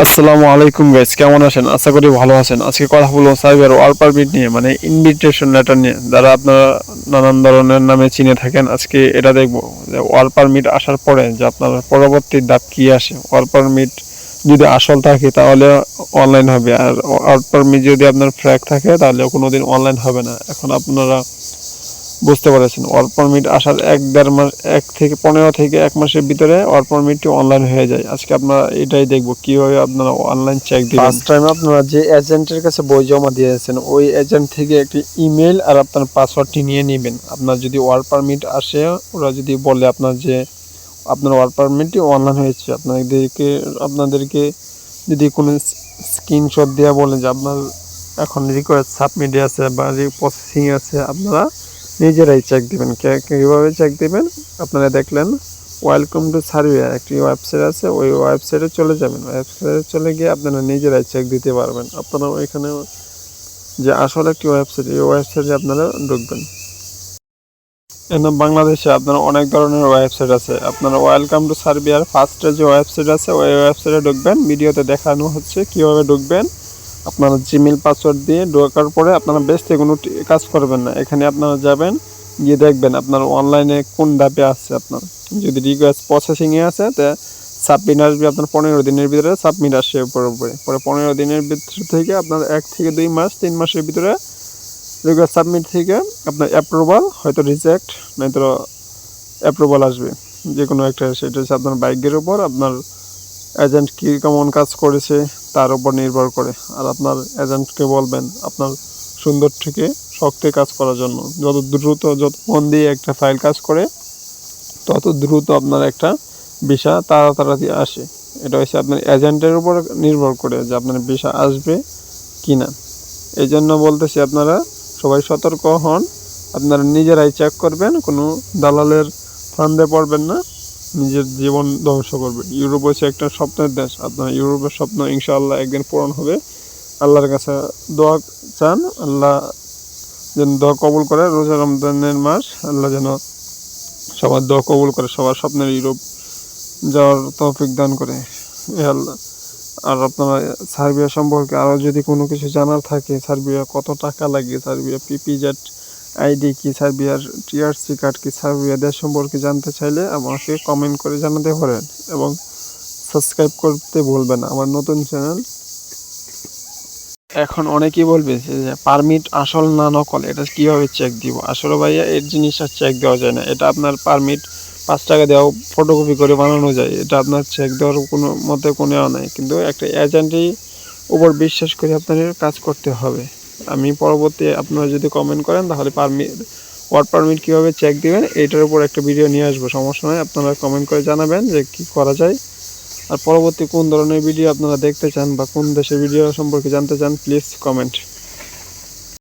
আসসালামু আলাইকুম গাইস, কেমন আছেন? আশা করি ভালো আছেন। আজকে কথা বলবো সাইবার ওয়ার্ক পারমিট নিয়ে, মানে ইনভিটেশন লেটার নিয়ে, যারা আপনারা নানান ধরনের নামে চিনে থাকেন। আজকে এটা দেখবো যে ওয়ার্ক পারমিট আসার পরে যে আপনার পরবর্তী ধাপ কি আসে। ওয়ার্ক পারমিট যদি আসল থাকে তাহলে অনলাইন হবে, আর ওয়ার্ক পারমিট যদি আপনার ফ্র্যাক থাকে তাহলে কোনোদিন অনলাইন হবে না। এখন আপনারা বুঝতে পারছেন, ওয়ার্ক পারমিট আসার 1-1.5 মাস, 1 থেকে 15 থেকে 1 মাসের ভিতরে ওয়ার্ক পারমিটটি অনলাইন হয়ে যায়। আজকে আপনারা এটাই দেখবো কিভাবে আপনারা অনলাইন চেক দিবেন। ফার্স্ট টাইম আপনারা যে এজেন্টের কাছে বই জমা দিয়েছেন, ওই এজেন্ট থেকে একটি ইমেল আর আপনার পাসওয়ার্ডটি নিয়ে নেবেন। আপনার যদি ওয়ার্ক পারমিট আসে, ওরা যদি বলে আপনার যে আপনার ওয়ার্ক পারমিটটি অনলাইন হয়েছে, আপনাদেরকে যদি কোনো স্ক্রিনশট দেওয়া বলে যে আপনার এখন রিকোয়েস্ট সাবমিটে আছে বা প্রসেসিং আছে, আপনারা নিজেরাই চেক দেবেন। কীভাবে চেক দেবেন আপনারা দেখলেন। ওয়েলকাম টু সার্ভে একটি ওয়েবসাইট আছে, ওই ওয়েবসাইটে চলে যাবেন। ওয়েবসাইটে চলে গিয়ে আপনারা নিজেরাই চেক দিতে পারবেন। আপনারা ওইখানে যে আসলে একটি ওয়েবসাইট, এই ওয়েবসাইটে আপনারা ঢুকবেন। বাংলাদেশে আপনার অনেক ধরনের ওয়েবসাইট আছে। আপনারা ওয়েলকাম টু সার্বিয়ার ফার্স্টে যে ওয়েবসাইট আছে, ওই ওয়েবসাইটে ঢুকবেন। ভিডিওতে দেখানো হচ্ছে কীভাবে ঢুকবেন। আপনারা জিমেল পাসওয়ার্ড দিয়ে ঢোকার পরে আপনারা বেসতে কোনো কাজ করবেন না। এখানে আপনারা যাবেন, গিয়ে দেখবেন আপনার অনলাইনে কোন ধাপে আসছে। আপনার যদি রিকোয়েস্ট প্রসেসিংয়ে আছে, তো সাবমিট আসবে আপনার 15 দিনের ভিতরে। সাবমিট আসে পরে 15 দিনের ভিতর থেকে আপনার 1 থেকে 2 মাস 3 মাসের ভিতরে রিকোয়েস্ট সাবমিট থেকে আপনার অ্যাপ্রুভাল, হয়তো রিজেক্ট নয়তো অ্যাপ্রুভাল আসবে, যে কোনো একটা। সেটা হচ্ছে আপনার বাইকের উপর, আপনার এজেন্ট কী কেমন কাজ করেছে তার উপর নির্ভর করে। আর আপনার এজেন্টকে বলবেন আপনার সুন্দর থেকে শক্তে কাজ করার জন্য। যত দ্রুত, যত মন দিয়ে একটা ফাইল কাজ করে, তত দ্রুত আপনার একটা ভিসা তাড়াতাড়ি আসে। এটা হচ্ছে আপনার এজেন্টের উপর নির্ভর করে যে আপনার ভিসা আসবে কি না। এই জন্য বলতেছি আপনারা সবাই সতর্ক হন। আপনারা নিজেরাই চেক করবেন, কোনো দালালের ফান্দে পড়বেন না, নিজের জীবন ধ্বংস করবে। ইউরোপ হচ্ছে একটা স্বপ্নের দেশ। আপনার ইউরোপের স্বপ্ন ইনশাআল্লাহ একদিন পূরণ হবে। আল্লাহর কাছে দোয়া চান, আল্লাহ যেন দোয়া কবুল করে। রোজা রমজানের মাস, আল্লাহ যেন সবার দোয়া কবুল করে, সবার স্বপ্নের ইউরোপ যাওয়ার তৌফিক দান করে আল্লাহ। আর আপনারা সার্বিয়া সম্পর্কে আরও যদি কোনো কিছু জানার থাকে, সার্বিয়া কত টাকা লাগে, সার্বিয়া পিপিজেড আইডি কি, সার্বিয়ার টিআরসি কার্ড কি, সার্বিয়া দেশ সম্পর্কে জানতে চাইলে আমাকে কমেন্ট করে জানাতে পারেন এবং সাবস্ক্রাইব করতে ভুলবেন না আমার নতুন চ্যানেল। এখন অনেকেই বলবে যে পারমিট আসল না নকল, এটা কীভাবে চেক দিব? আসলে ভাইয়া এর জিনিসটা চেক দেওয়া যায় না। এটা আপনার পারমিট 5 টাকা দেওয়া ফটোকপি করে বানানো যায়, এটা আপনার চেক দেওয়ার কোনো মতে কোনো নাই। কিন্তু একটা এজেন্টের উপর বিশ্বাস করে আপনাদের কাজ করতে হবে। আমি পরবর্তী আপনারা যদি কমেন্ট করেন তাহলে ওয়ার্ক পারমিট কীভাবে চেক দেবেন এইটার উপর একটা ভিডিও নিয়ে আসবো, সমস্যা নয়। আপনারা কমেন্ট করে জানাবেন যে কী করা যায়। আর পরবর্তী কোন ধরনের ভিডিও আপনারা দেখতে চান বা কোন দেশের ভিডিও সম্পর্কে জানতে চান, প্লিজ কমেন্ট।